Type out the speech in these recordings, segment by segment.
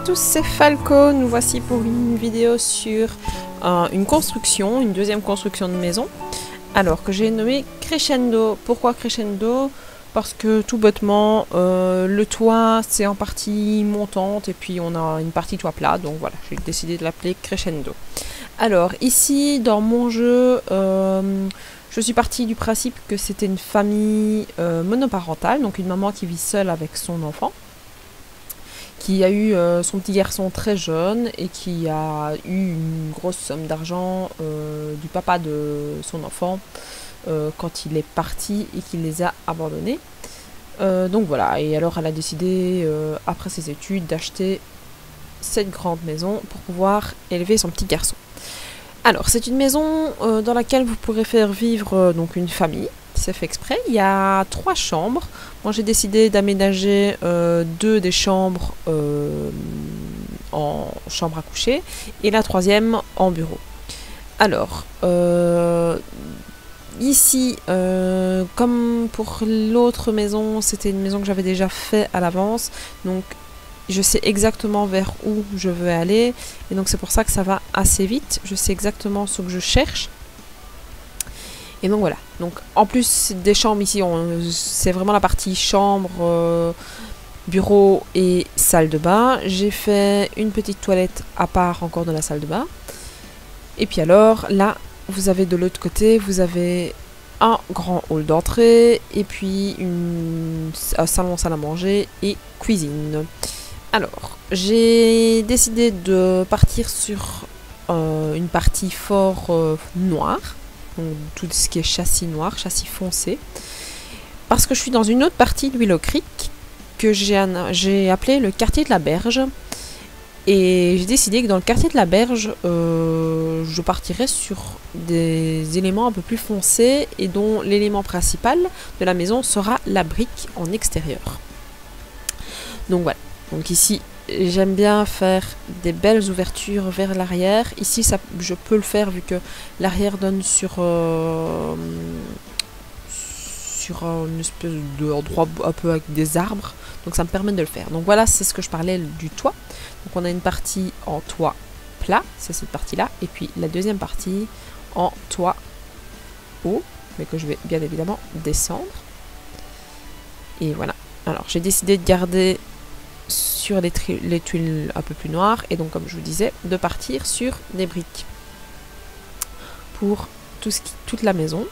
tous, c'est Falco. Nous voici pour une vidéo sur une construction, une deuxième construction de maison. Alors, que j'ai nommé Crescendo. Pourquoi Crescendo? Parce que tout bêtement, le toit c'est en partie montante et puis on a une partie toit plat. Donc voilà, j'ai décidé de l'appeler Crescendo. Alors, ici, dans mon jeu, je suis partie du principe que c'était une famille monoparentale, donc une maman qui vit seule avec son enfant, qui a eu son petit garçon très jeune et qui a eu une grosse somme d'argent du papa de son enfant quand il est parti et qu'il les a abandonnés. Donc voilà, et alors elle a décidé, après ses études, d'acheter cette grande maison pour pouvoir élever son petit garçon. Alors, c'est une maison dans laquelle vous pourrez faire vivre donc une famille. C'est fait exprès. Il y a 3 chambres. Moi, j'ai décidé d'aménager 2 des chambres en chambre à coucher et la 3e en bureau. Alors, ici, comme pour l'autre maison, c'était une maison que j'avais déjà fait à l'avance. Donc, je sais exactement vers où je veux aller et donc c'est pour ça que ça va assez vite. Je sais exactement ce que je cherche et donc voilà. Donc en plus des chambres ici, c'est vraiment la partie chambre, bureau et salle de bain. J'ai fait une petite toilette à part encore de la salle de bain. Et puis alors là, vous avez de l'autre côté, vous avez un grand hall d'entrée et puis un salon, salle à manger et cuisine. Alors, j'ai décidé de partir sur une partie fort noire, donc tout ce qui est châssis noir, châssis foncé, parce que je suis dans une autre partie de Willow Creek que j'ai appelé le quartier de la Berge, et j'ai décidé que dans le quartier de la Berge, je partirais sur des éléments un peu plus foncés et dont l'élément principal de la maison sera la brique en extérieur. Donc voilà. Donc ici, j'aime bien faire des belles ouvertures vers l'arrière. Ici, je peux le faire vu que l'arrière donne sur une espèce d'endroit un peu avec des arbres. Donc ça me permet de le faire. Donc voilà, c'est ce que je parlais du toit. Donc on a une partie en toit plat, c'est cette partie-là. Et puis la deuxième partie en toit haut, mais que je vais bien évidemment descendre. Et voilà. Alors j'ai décidé de garder sur les tuiles un peu plus noires et donc comme je vous disais de partir sur des briques pour toute la maison.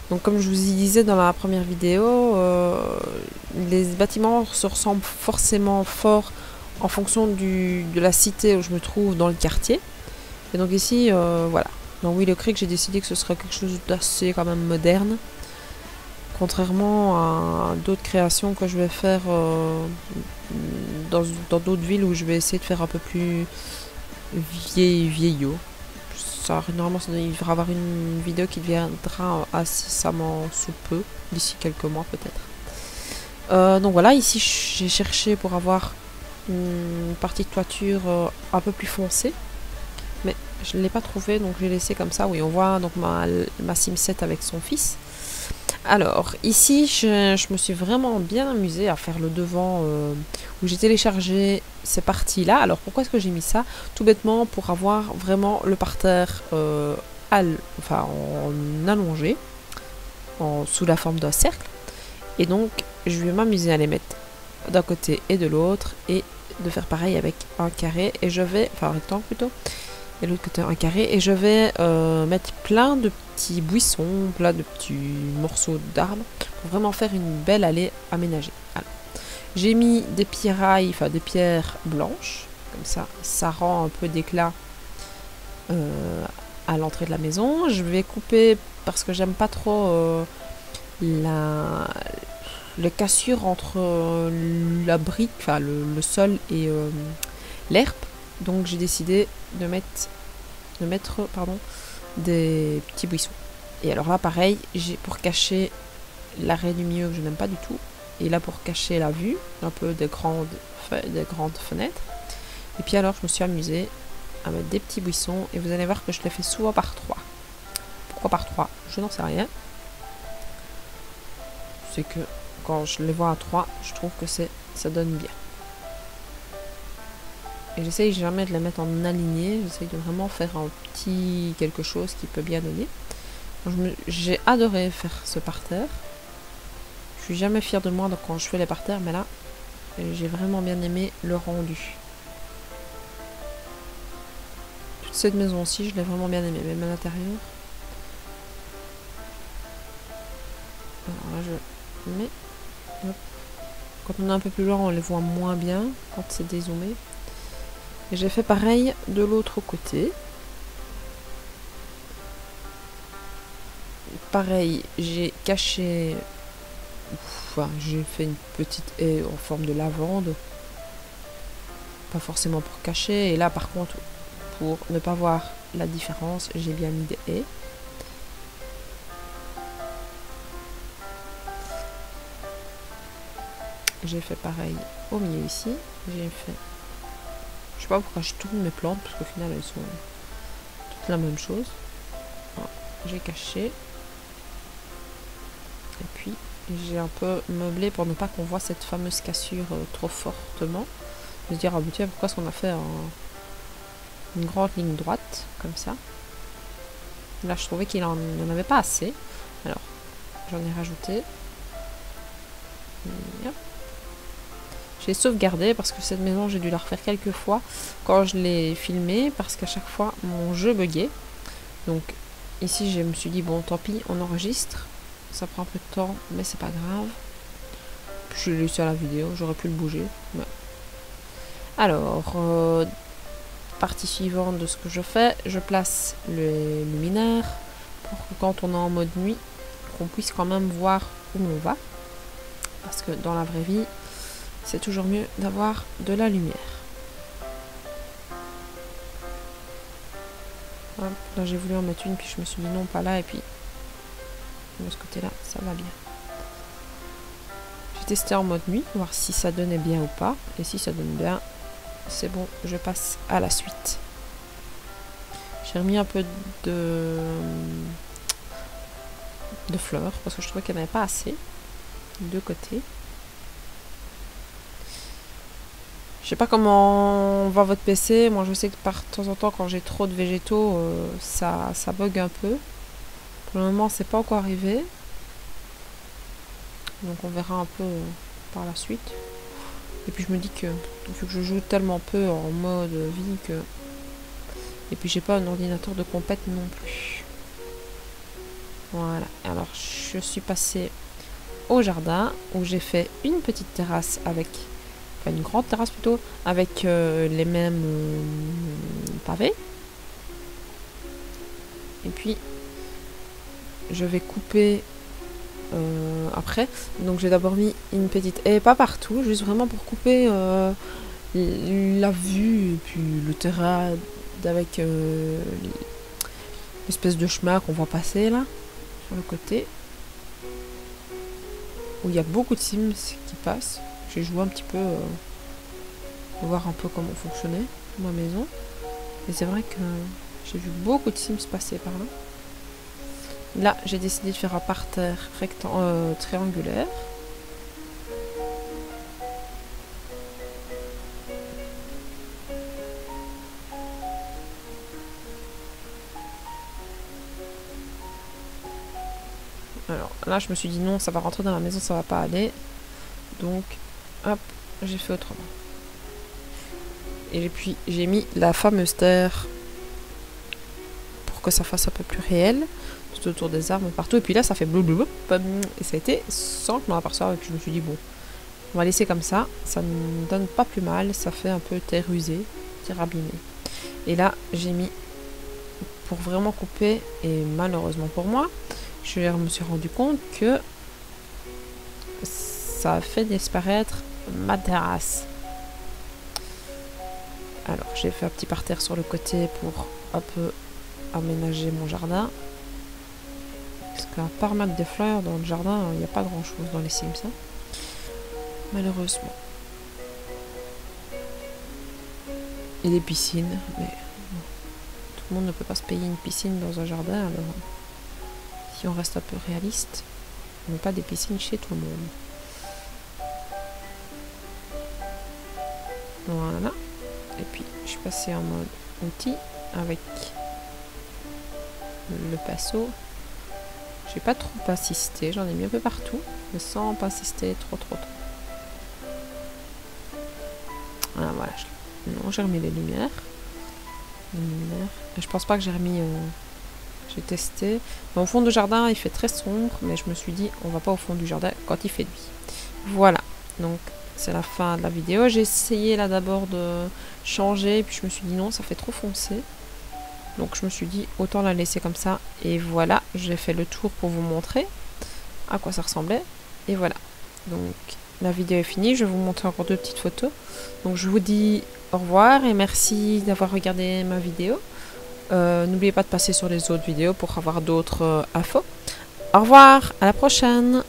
Donc comme je vous y disais dans la première vidéo, les bâtiments se ressemblent forcément fort en fonction de la cité où je me trouve dans le quartier. Et donc ici voilà, dans Willow Creek j'ai décidé que ce serait quelque chose d'assez quand même moderne, contrairement à d'autres créations que je vais faire dans d'autres villes où je vais essayer de faire un peu plus vieillot. Normalement, ça devrait avoir une vidéo qui viendra incessamment sous peu, d'ici quelques mois peut-être. Donc voilà, ici j'ai cherché pour avoir une partie de toiture un peu plus foncée, mais je ne l'ai pas trouvé, donc j'ai laissé comme ça. Oui, on voit donc ma Sim 7 avec son fils. Alors, ici, je me suis vraiment bien amusée à faire le devant où j'ai téléchargé ces parties-là. Alors, pourquoi est-ce que j'ai mis ça? Tout bêtement, pour avoir vraiment le parterre en allongé, sous la forme d'un cercle. Et donc, je vais m'amuser à les mettre d'un côté et de l'autre et de faire pareil avec un carré. Et je vais, enfin un rectangle plutôt, et l'autre côté un carré, et je vais mettre plein de petits buissons, plein de petits morceaux d'arbres pour vraiment faire une belle allée aménagée. J'ai mis des pierrailles, enfin des pierres blanches, comme ça rend un peu d'éclat à l'entrée de la maison. Je vais couper parce que j'aime pas trop les cassures entre la brique, enfin le sol et l'herbe. Donc j'ai décidé de mettre des petits buissons. Et alors là pareil, j'ai pour cacher l'arrêt du milieu que je n'aime pas du tout, et là pour cacher la vue un peu des grandes fenêtres. Et puis alors je me suis amusée à mettre des petits buissons et vous allez voir que je les fais souvent par 3. Pourquoi par 3? Je n'en sais rien. C'est que quand je les vois à 3, je trouve que ça donne bien. Et j'essaye jamais de les mettre en aligné, j'essaye de vraiment faire un petit quelque chose qui peut bien donner. J'ai adoré faire ce parterre. Je suis jamais fière de moi quand je fais les parterres, mais là, j'ai vraiment bien aimé le rendu. Toute cette maison aussi, je l'ai vraiment bien aimé, même à l'intérieur. Alors là, je mets... Hop. Quand on est un peu plus loin, on les voit moins bien quand c'est dézoomé. Et j'ai fait pareil de l'autre côté. Pareil, j'ai caché... Enfin, j'ai fait une petite haie en forme de lavande. Pas forcément pour cacher. Et là, par contre, pour ne pas voir la différence, j'ai bien mis des haies. J'ai fait pareil au milieu ici. J'ai fait... Je sais pas pourquoi je tourne mes plantes, parce qu'au final, elles sont toutes la même chose. Voilà. J'ai caché. Et puis, j'ai un peu meublé pour ne pas qu'on voit cette fameuse cassure trop fortement. De se dire, ah bah tiens, pourquoi est-ce qu'on a fait une grande ligne droite, comme ça. Là, je trouvais qu'il en avait pas assez. Alors, j'en ai rajouté. Et hop. J'ai sauvegardé parce que cette maison, j'ai dû la refaire quelques fois quand je l'ai filmée, parce qu'à chaque fois, mon jeu buguait. Donc, ici, je me suis dit, bon, tant pis, on enregistre. Ça prend un peu de temps, mais c'est pas grave. Je l'ai laissé à la vidéo, j'aurais pu le bouger. Mais... Alors, partie suivante de ce que je fais, je place le luminaire pour que quand on est en mode nuit, qu'on puisse quand même voir où on va. Parce que dans la vraie vie, c'est toujours mieux d'avoir de la lumière. Hop, là j'ai voulu en mettre une, puis je me suis dit non, pas là, et puis de ce côté-là, ça va bien. J'ai testé en mode nuit, voir si ça donnait bien ou pas, et si ça donne bien, c'est bon, je passe à la suite. J'ai remis un peu de fleurs, parce que je trouvais qu'il n'y en avait pas assez, de deux côtés. Je sais pas comment va votre PC, moi je sais que par temps en temps quand j'ai trop de végétaux, ça bug un peu. Pour le moment c'est pas encore arrivé. Donc on verra un peu par la suite. Et puis je me dis que vu que je joue tellement peu en mode vie que... Et puis j'ai pas un ordinateur de compète non plus. Voilà, alors je suis passée au jardin où j'ai fait une petite terrasse avec... Enfin une grande terrasse plutôt, avec les mêmes pavés. Et puis je vais couper après. Donc j'ai d'abord mis une petite haie, pas partout, juste vraiment pour couper la vue et puis le terrain avec l'espèce de chemin qu'on va passer là, sur le côté. Où il y a beaucoup de Sims qui passent. J'ai joué un petit peu pour voir un peu comment fonctionnait ma maison. Et c'est vrai que j'ai vu beaucoup de Sims passer par là. Là, j'ai décidé de faire un parterre triangulaire. Alors là, je me suis dit non, ça va rentrer dans la maison, ça va pas aller. Donc, hop, j'ai fait autrement. Et puis, j'ai mis la fameuse terre pour que ça fasse un peu plus réel. Tout autour des arbres, partout. Et puis là, ça fait blablabla. Et ça a été sans que je m'en aperçoive. Et puis je me suis dit, bon, on va laisser comme ça. Ça ne donne pas plus mal. Ça fait un peu terre usée, terre abîmée. Et là, j'ai mis pour vraiment couper. Et malheureusement pour moi, je me suis rendu compte que ça a fait disparaître ma terrasse. Alors, j'ai fait un petit parterre sur le côté pour un peu aménager mon jardin. Parce qu'à part mettre des fleurs dans le jardin, il n'y a pas grand chose dans les Sims. Hein. Malheureusement. Et des piscines, mais tout le monde ne peut pas se payer une piscine dans un jardin, alors si on reste un peu réaliste, on n'a pas des piscines chez tout le monde. Voilà. Et puis suis passée en mode outils avec le pinceau. J'ai pas trop insisté, j'en ai mis un peu partout, mais sans pas insister trop. Ah voilà, non, j'ai remis les lumières. Et je pense pas que j'ai remis... j'ai testé. Mais au fond du jardin, il fait très sombre, mais je me suis dit, on va pas au fond du jardin quand il fait nuit. Voilà, donc c'est la fin de la vidéo. J'ai essayé là d'abord de changer, puis je me suis dit non, ça fait trop foncé. Donc je me suis dit, autant la laisser comme ça. Et voilà, j'ai fait le tour pour vous montrer à quoi ça ressemblait. Et voilà, donc la vidéo est finie. Je vais vous montrer encore 2 petites photos. Donc je vous dis au revoir et merci d'avoir regardé ma vidéo. N'oubliez pas de passer sur les autres vidéos pour avoir d'autres infos. Au revoir, à la prochaine!